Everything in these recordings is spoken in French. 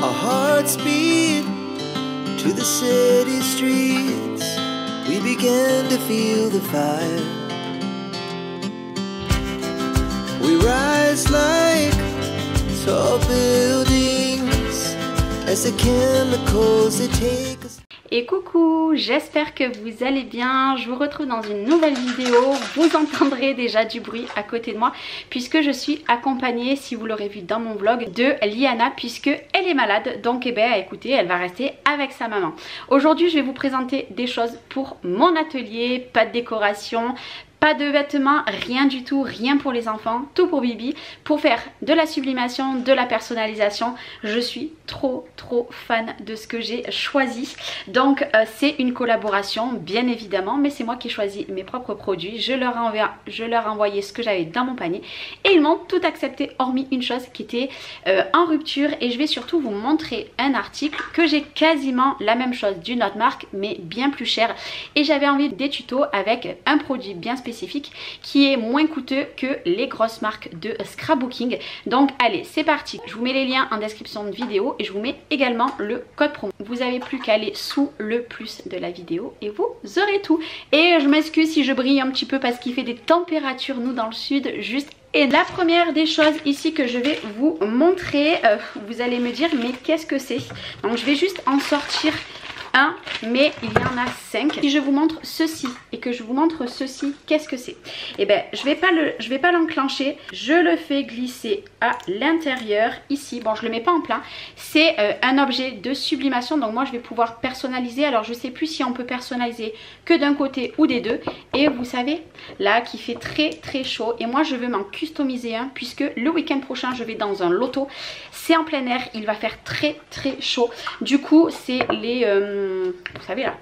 Our hearts beat to the city streets. We began to feel the fire. We rise like tall buildings as the chemicals they take us. Et coucou, j'espère que vous allez bien. Je vous retrouve dans une nouvelle vidéo. Vous entendrez déjà du bruit à côté de moi puisque je suis accompagnée, si vous l'aurez vu dans mon vlog, de Liana puisque elle est malade. Donc écoutez, elle va rester avec sa maman. Aujourd'hui, je vais vous présenter des choses pour mon atelier. Pas de décoration, pas de vêtements, rien du tout, rien pour les enfants, tout pour Bibi, pour faire de la sublimation, de la personnalisation. Je suis trop fan de ce que j'ai choisi. Donc c'est une collaboration bien évidemment, mais c'est moi qui ai choisi mes propres produits. Je leur ai envoyé ce que j'avais dans mon panier et ils m'ont tout accepté hormis une chose qui était en rupture. Et je vais surtout vous montrer un article que j'ai quasiment la même chose d'une autre marque mais bien plus cher. Et j'avais envie des tutos avec un produit bien spécifique qui est moins coûteux que les grosses marques de scrapbooking. Donc allez, c'est parti. Je vous mets les liens en description de vidéo et je vous mets également le code promo. Vous avez plus qu'à aller sous le plus de la vidéo et vous aurez tout. Et je m'excuse si je brille un petit peu parce qu'il fait des températures, nous dans le sud, juste. Et la première des choses ici que je vais vous montrer, vous allez me dire mais qu'est-ce que c'est? Donc je vais juste en sortir un, mais il y en a 5. Si je vous montre ceci et que je vous montre ceci, qu'est-ce que c'est? Eh bien, je vais pas l'enclencher. Je le fais glisser à l'intérieur ici. Bon, je le mets pas en plein. C'est un objet de sublimation. Donc moi, je vais pouvoir personnaliser. Alors, je sais plus si on peut personnaliser que d'un côté ou des deux. Et vous savez, là, qui fait très chaud. Et moi, je veux m'en customiser un puisque le week-end prochain, je vais dans un loto. C'est en plein air. Il va faire très chaud. Du coup, c'est les vous savez là.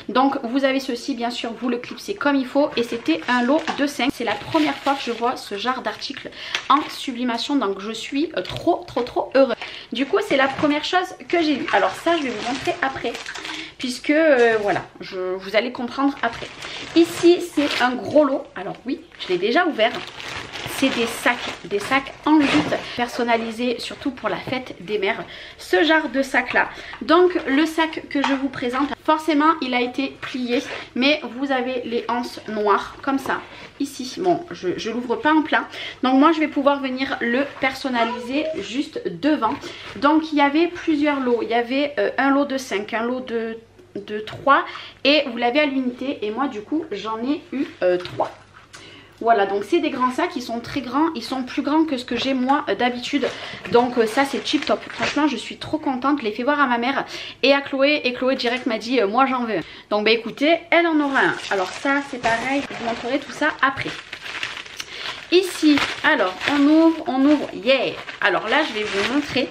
Donc vous avez ceci, bien sûr vous le clipsez comme il faut. Et c'était un lot de 5. C'est la première fois que je vois ce genre d'article en sublimation. Donc je suis trop heureuse. Du coup c'est la première chose que j'ai vue. Alors ça je vais vous montrer après, puisque voilà, vous allez comprendre après. Ici c'est un gros lot. Alors oui, je l'ai déjà ouvert. C'est des sacs en jute personnalisés, surtout pour la fête des mères, ce genre de sac là. Donc le sac que je vous présente, forcément il a été plié, mais vous avez les anses noires comme ça ici. Bon, je l'ouvre pas en plein, donc moi je vais pouvoir venir le personnaliser juste devant. Donc il y avait plusieurs lots, il y avait un lot de 5, un lot de 3 et vous l'avez à l'unité. Et moi du coup j'en ai eu 3. Voilà, donc c'est des grands sacs, ils sont très grands, ils sont plus grands que ce que j'ai moi d'habitude. Donc ça c'est tip top, franchement je suis trop contente. Je l'ai fait voir à ma mère et à Chloé, et Chloé direct m'a dit moi j'en veux un. Donc bah écoutez, elle en aura un. Alors ça c'est pareil, je vous montrerai tout ça après. Ici, alors on ouvre, yeah. Alors là je vais vous montrer.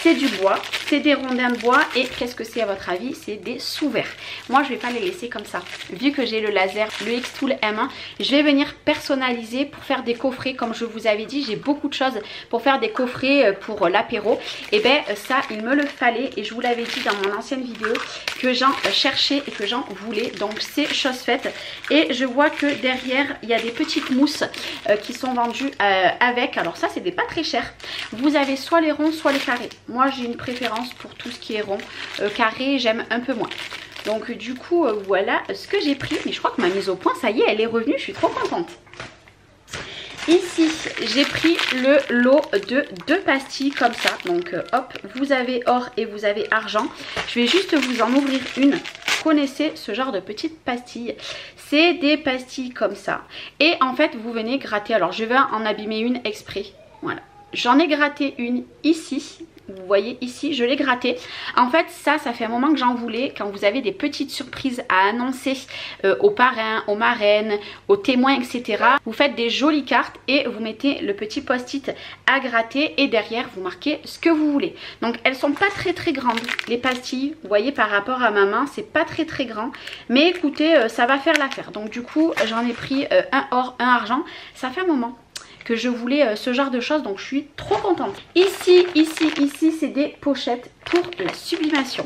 C'est du bois, c'est des rondins de bois. Et qu'est-ce que c'est à votre avis? C'est des sous-verres. Moi je vais pas les laisser comme ça. Vu que j'ai le laser, le Xtool M1, je vais venir personnaliser pour faire des coffrets. Comme je vous avais dit, j'ai beaucoup de choses pour faire des coffrets pour l'apéro. Et ben ça il me le fallait, et je vous l'avais dit dans mon ancienne vidéo que j'en cherchais et que j'en voulais. Donc c'est chose faite. Et je vois que derrière il y a des petites mousses qui sont vendues avec. Alors ça c'est des pas très chers. Vous avez soit les ronds soit les carrés. Moi j'ai une préférence pour tout ce qui est rond. Carré j'aime un peu moins. Donc du coup voilà ce que j'ai pris. Mais je crois que ma mise au point ça y est, elle est revenue, je suis trop contente. Ici j'ai pris le lot de 2 pastilles comme ça. Donc hop, vous avez or et vous avez argent. Je vais juste vous en ouvrir une. Vous connaissez ce genre de petites pastilles? C'est des pastilles comme ça. Et en fait vous venez gratter. Alors je vais en abîmer une exprès. Voilà. J'en ai gratté une ici. Vous voyez ici, je l'ai gratté. En fait ça fait un moment que j'en voulais. Quand vous avez des petites surprises à annoncer aux parrains, aux marraines, aux témoins, etc. Vous faites des jolies cartes et vous mettez le petit post-it à gratter. Et derrière vous marquez ce que vous voulez. Donc elles sont pas très grandes les pastilles. Vous voyez par rapport à ma main, c'est pas très grand. Mais écoutez, ça va faire l'affaire. Donc du coup j'en ai pris un or, un argent. Ça fait un moment que je voulais ce genre de choses, donc je suis trop contente. Ici c'est des pochettes pour la sublimation.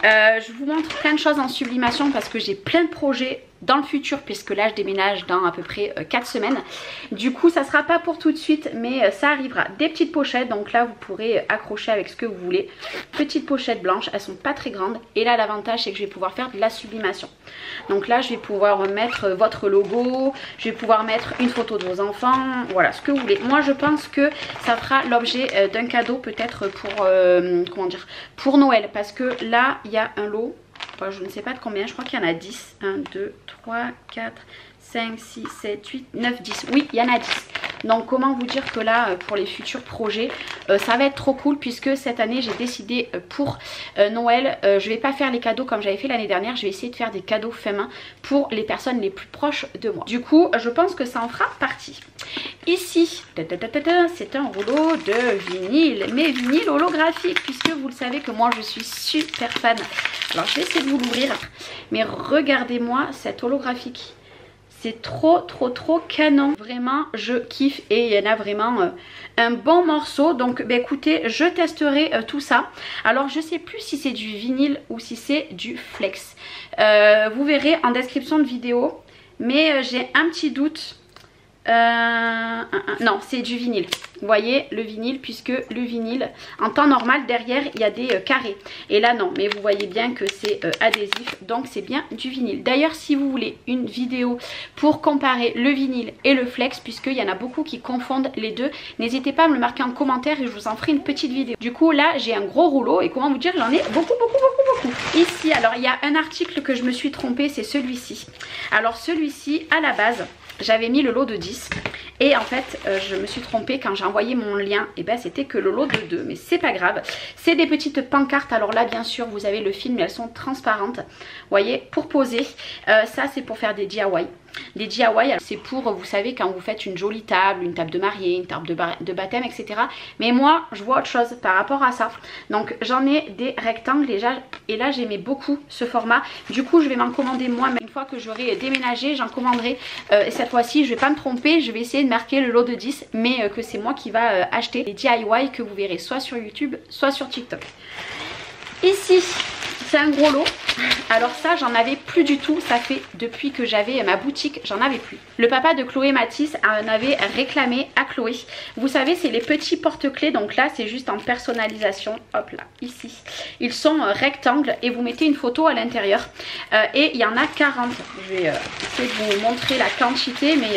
Je vous montre plein de choses en sublimation parce que j'ai plein de projets dans le futur, puisque là je déménage dans à peu près 4 semaines. Du coup ça sera pas pour tout de suite, mais ça arrivera. Des petites pochettes, donc là vous pourrez accrocher avec ce que vous voulez. Petites pochettes blanches, elles sont pas très grandes, et là l'avantage c'est que je vais pouvoir faire de la sublimation. Donc là je vais pouvoir mettre votre logo, je vais pouvoir mettre une photo de vos enfants, voilà, ce que vous voulez. Moi je pense que ça fera l'objet d'un cadeau peut-être pour comment dire, pour Noël, parce que là il y a un lot, enfin, je ne sais pas de combien, je crois qu'il y en a 10. 1, 2, 3, 4, 5, 6, 7, 8, 9, 10. Oui, il y en a 10. Donc comment vous dire que là pour les futurs projets ça va être trop cool, puisque cette année j'ai décidé pour Noël je vais pas faire les cadeaux comme j'avais fait l'année dernière. Je vais essayer de faire des cadeaux faits main pour les personnes les plus proches de moi. Du coup je pense que ça en fera partie. Ici c'est un rouleau de vinyle, mais vinyle holographique, puisque vous le savez que moi je suis super fan. Alors je vais essayer de vous l'ouvrir, mais regardez-moi cet holographique. C'est trop canon, vraiment je kiffe, et il y en a vraiment un bon morceau. Donc bah, écoutez, je testerai tout ça. Alors je sais plus si c'est du vinyle ou si c'est du flex, vous verrez en description de vidéo, mais j'ai un petit doute. Non, c'est du vinyle. Vous voyez le vinyle, puisque le vinyle en temps normal derrière il y a des carrés, et là non, mais vous voyez bien que c'est adhésif, donc c'est bien du vinyle. D'ailleurs si vous voulez une vidéo pour comparer le vinyle et le flex, puisqu'il y en a beaucoup qui confondent les deux, n'hésitez pas à me le marquer en commentaire et je vous en ferai une petite vidéo. Du coup là j'ai un gros rouleau, et comment vous dire, j'en ai beaucoup. Ici alors il y a un article que je me suis trompée, c'est celui-ci. Alors celui-ci à la base j'avais mis le lot de 10, et en fait je me suis trompée quand j'ai envoyé mon lien, et ben c'était que le lot de 2, mais c'est pas grave. C'est des petites pancartes. Alors là bien sûr vous avez le film, mais elles sont transparentes, vous voyez, pour poser. Ça c'est pour faire des DIY. Les DIY, c'est pour, vous savez, quand vous faites une jolie table, une table de mariée, une table de baptême, etc. Mais moi, je vois autre chose par rapport à ça. Donc, j'en ai des rectangles déjà. Et là, j'aimais beaucoup ce format. Du coup, je vais m'en commander moi-même. Une fois que j'aurai déménagé, j'en commanderai. Cette fois-ci, je vais pas me tromper. Je vais essayer de marquer le lot de 10. Mais que c'est moi qui va acheter les DIY que vous verrez soit sur YouTube, soit sur TikTok. Ici, c'est un gros lot. Alors ça j'en avais plus du tout, ça fait depuis que j'avais ma boutique, j'en avais plus. Le papa de Chloé Matisse en avait réclamé à Chloé. Vous savez, c'est les petits porte-clés, donc là c'est juste en personnalisation. Hop là, ici. Ils sont rectangles et vous mettez une photo à l'intérieur. Et il y en a 40. Je vais essayer de vous montrer la quantité, mais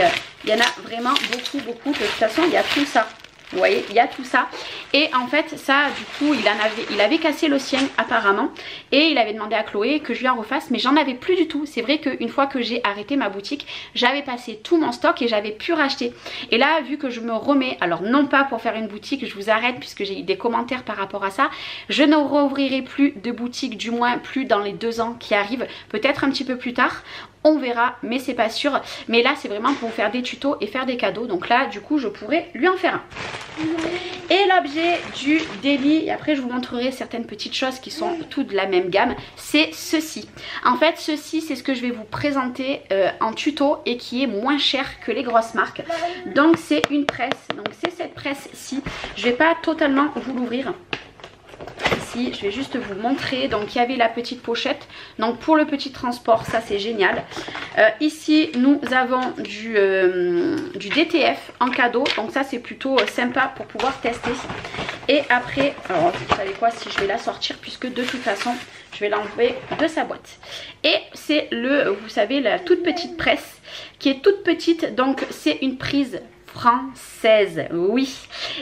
il y en a vraiment beaucoup. De toute façon il y a tout ça. Vous voyez, il y a tout ça. Et en fait ça du coup il avait cassé le sien apparemment, et il avait demandé à Chloé que je lui en refasse, mais j'en avais plus du tout. C'est vrai qu'une fois que j'ai arrêté ma boutique, j'avais passé tout mon stock et j'avais pu racheter. Et là vu que je me remets, alors non pas pour faire une boutique, je vous arrête puisque j'ai eu des commentaires par rapport à ça, je ne rouvrirai plus de boutique, du moins plus dans les 2 ans qui arrivent, peut-être un petit peu plus tard. On verra, mais c'est pas sûr. Mais là c'est vraiment pour faire des tutos et faire des cadeaux. Donc là du coup je pourrais lui en faire un. Et l'objet du daily, et après je vous montrerai certaines petites choses qui sont toutes de la même gamme, c'est ceci. En fait ceci c'est ce que je vais vous présenter en tuto, et qui est moins cher que les grosses marques. Donc c'est une presse, donc c'est cette presse-ci. Je vais pas totalement vous l'ouvrir. Ici, je vais juste vous montrer. Donc il y avait la petite pochette, donc pour le petit transport, ça c'est génial. Ici nous avons du DTF en cadeau, donc ça c'est plutôt sympa pour pouvoir tester. Et après, alors vous savez quoi, si je vais la sortir, puisque de toute façon je vais l'enlever de sa boîte. Et c'est vous savez, la toute petite presse qui est toute petite, donc c'est une prise française, oui.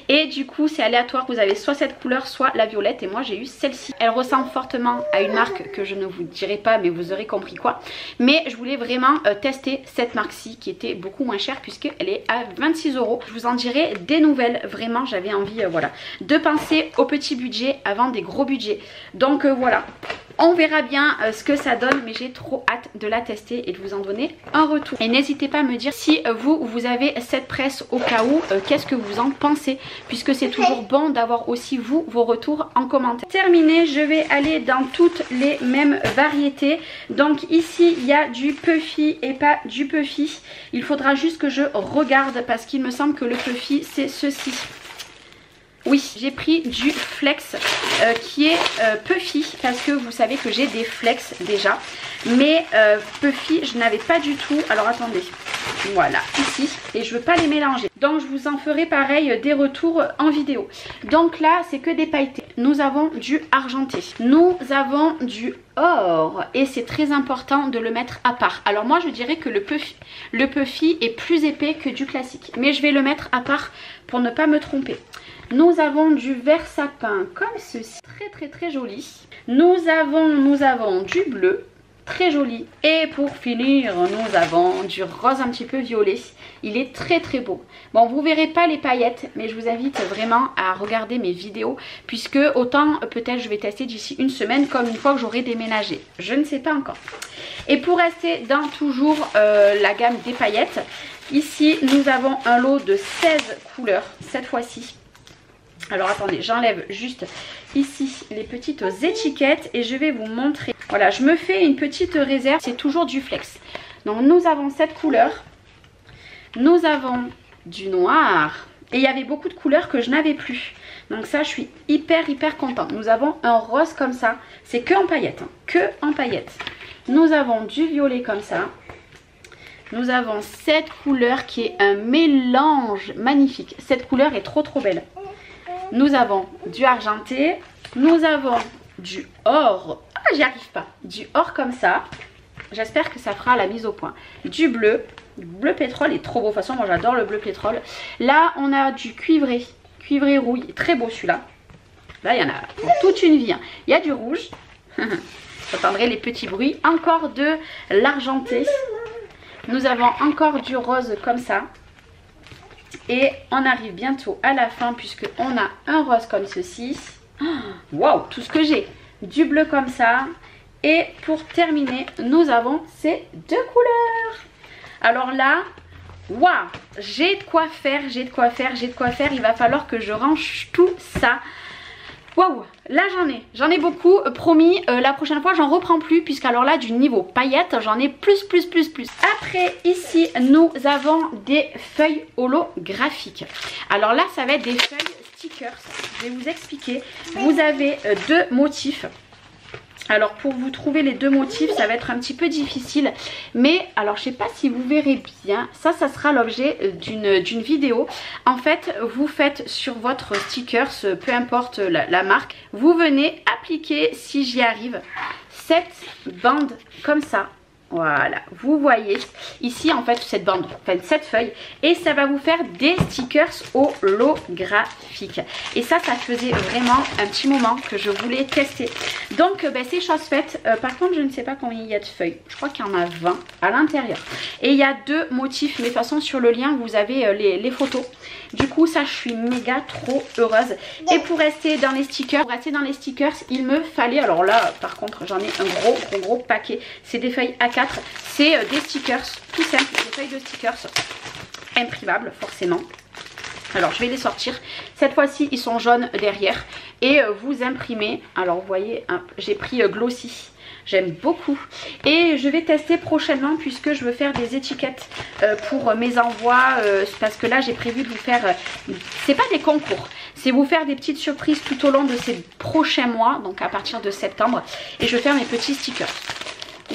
Et du coup c'est aléatoire, vous avez soit cette couleur soit la violette, et moi j'ai eu celle-ci. Elle ressemble fortement à une marque que je ne vous dirai pas, mais vous aurez compris quoi. Mais je voulais vraiment tester cette marque-ci qui était beaucoup moins chère, puisqu'elle est à 26 €. Je vous en dirai des nouvelles, vraiment j'avais envie voilà, de penser au petit budget avant des gros budgets. Donc voilà. On verra bien ce que ça donne, mais j'ai trop hâte de la tester et de vous en donner un retour. Et n'hésitez pas à me dire si vous avez cette presse au cas où, qu'est-ce que vous en pensez, puisque c'est toujours bon d'avoir aussi vous vos retours en commentaire. Terminé, je vais aller dans toutes les mêmes variétés. Donc ici il y a du puffy et pas du puffy. Il faudra juste que je regarde, parce qu'il me semble que le puffy c'est ceci. Oui, j'ai pris du flex qui est puffy parce que vous savez que j'ai des flex déjà. Mais puffy, je n'avais pas du tout. Alors attendez, voilà, ici. Et je ne veux pas les mélanger. Donc je vous en ferai pareil des retours en vidéo. Donc là, c'est que des pailletés. Nous avons du argenté. Nous avons du or. Et c'est très important de le mettre à part. Alors moi, je dirais que le puffy est plus épais que du classique. Mais je vais le mettre à part pour ne pas me tromper. Nous avons du vert sapin comme ceci. Très très très joli. Nous avons du bleu. Très joli. Et pour finir, nous avons du rose un petit peu violet. Il est très très beau. Bon, vous verrez pas les paillettes, mais je vous invite vraiment à regarder mes vidéos, puisque autant peut-être je vais tester d'ici une semaine, comme une fois que j'aurai déménagé. Je ne sais pas encore. Et pour rester dans toujours la gamme des paillettes, ici nous avons un lot de 16 couleurs cette fois-ci. Alors attendez, j'enlève juste ici les petites étiquettes et je vais vous montrer. Voilà, je me fais une petite réserve, c'est toujours du flex. Donc nous avons cette couleur, nous avons du noir et il y avait beaucoup de couleurs que je n'avais plus. Donc ça, je suis hyper contente. Nous avons un rose comme ça, c'est que en paillettes, hein, que en paillettes. Nous avons du violet comme ça. Nous avons cette couleur qui est un mélange magnifique. Cette couleur est trop belle. Nous avons du argenté, nous avons du or, ah j'y arrive pas, du or comme ça, j'espère que ça fera la mise au point, du bleu pétrole est trop beau, de toute façon moi j'adore le bleu pétrole, là on a du cuivré rouille, très beau celui-là, là il y en a pour toute une vie, hein. Il y a du rouge, j'entendrai les petits bruits, encore de l'argenté, nous avons encore du rose comme ça. Et on arrive bientôt à la fin puisque on a un rose comme ceci. Waouh, tout ce que j'ai. Du bleu comme ça. Et pour terminer, nous avons ces deux couleurs. Alors là, waouh, j'ai de quoi faire. Il va falloir que je range tout ça. Waouh, là j'en ai beaucoup, promis, la prochaine fois j'en reprends plus puisque alors là du niveau paillettes j'en ai plus. Après ici nous avons des feuilles holographiques. Alors là ça va être des feuilles stickers, je vais vous expliquer. Vous avez deux motifs. Alors pour vous trouver les deux motifs ça va être un petit peu difficile, mais alors je sais pas si vous verrez bien, ça sera l'objet d'une vidéo. En fait vous faites sur votre stickers, peu importe la marque, vous venez appliquer, si j'y arrive, cette bande comme ça. Voilà, vous voyez ici en fait cette bande, enfin cette feuille, et ça va vous faire des stickers holographiques. Et ça faisait vraiment un petit moment que je voulais tester. Donc c'est chose faite. Par contre je ne sais pas combien il y a de feuilles, je crois qu'il y en a 20 à l'intérieur. Et il y a deux motifs, mais de toute façon sur le lien vous avez les photos. Du coup ça je suis méga trop heureuse. Et pour rester dans les stickers, il me fallait, alors là par contre j'en ai un gros paquet. C'est des feuilles A4, c'est des stickers tout simples, des feuilles de stickers imprimables forcément. Alors je vais les sortir, cette fois-ci ils sont jaunes derrière et vous imprimez. Alors vous voyez, j'ai pris Glossy. J'aime beaucoup et je vais tester prochainement puisque je veux faire des étiquettes pour mes envois parce que là j'ai prévu de vous faire, c'est pas des concours, c'est vous faire des petites surprises tout au long de ces prochains mois, donc à partir de septembre, et je vais faire mes petits stickers.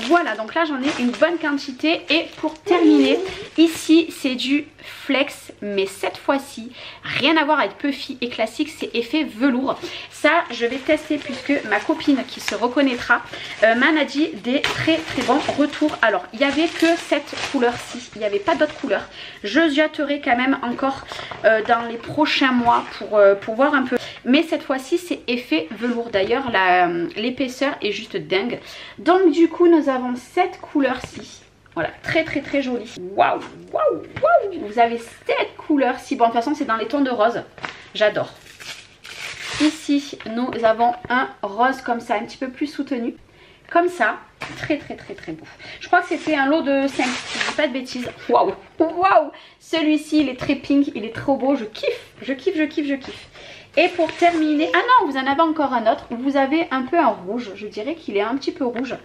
Voilà, donc là j'en ai une bonne quantité. Et pour terminer, ici c'est du flex, mais cette fois-ci rien à voir avec puffy et classique, c'est effet velours. Ça je vais tester puisque ma copine qui se reconnaîtra m'en a dit des très bons retours. Alors il n'y avait que cette couleur-ci, il n'y avait pas d'autres couleurs. Je jetterai quand même encore dans les prochains mois pour voir un peu. Mais cette fois-ci c'est effet velours. D'ailleurs l'épaisseur est juste dingue. Donc du coup nous avons cette couleur-ci. Voilà, très jolie. Waouh. Vous avez cette couleur-ci. Bon, de toute façon, c'est dans les tons de rose. J'adore. Ici, nous avons un rose comme ça, un petit peu plus soutenu. Comme ça. Très beau. Je crois que c'était un lot de 5, si je dis pas de bêtises. Waouh. Celui-ci, il est très pink, il est trop beau. Je kiffe. Et pour terminer, ah non, vous en avez encore un autre. Vous avez un peu un rouge, je dirais qu'il est un petit peu rouge.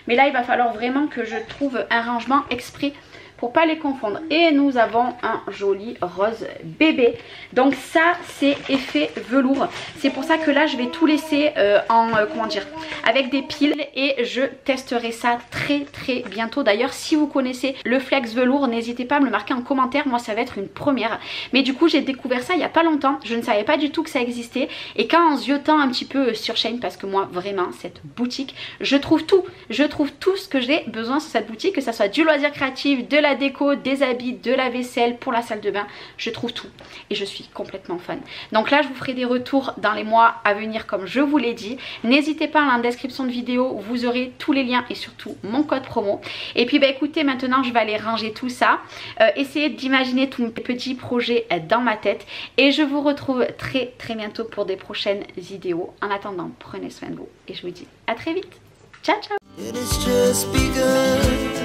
Mais là, il va falloir vraiment que je trouve un rangement exprès pour pas les confondre. Et nous avons un joli rose bébé. Donc ça c'est effet velours. C'est pour ça que là je vais tout laisser comment dire, avec des piles, et je testerai ça très bientôt. D'ailleurs si vous connaissez le flex velours, n'hésitez pas à me le marquer en commentaire. Moi ça va être une première. Mais du coup j'ai découvert ça il y a pas longtemps. Je ne savais pas du tout que ça existait. Et quand en ziotant un petit peu sur Shein, parce que moi vraiment cette boutique, je trouve tout. Je trouve tout ce que j'ai besoin sur cette boutique, que ça soit du loisir créatif, de la déco, des habits, de la vaisselle, pour la salle de bain. Je trouve tout. Et je suis complètement fan. Donc là je vous ferai des retours dans les mois à venir comme je vous l'ai dit. N'hésitez pas, dans la description de vidéo vous aurez tous les liens et surtout mon code promo. Et puis bah écoutez, maintenant je vais aller ranger tout ça, essayer d'imaginer tous mes petits projets dans ma tête, et je vous retrouve très bientôt pour des prochaines vidéos. En attendant, prenez soin de vous et je vous dis à très vite. Ciao ciao. It has just begun.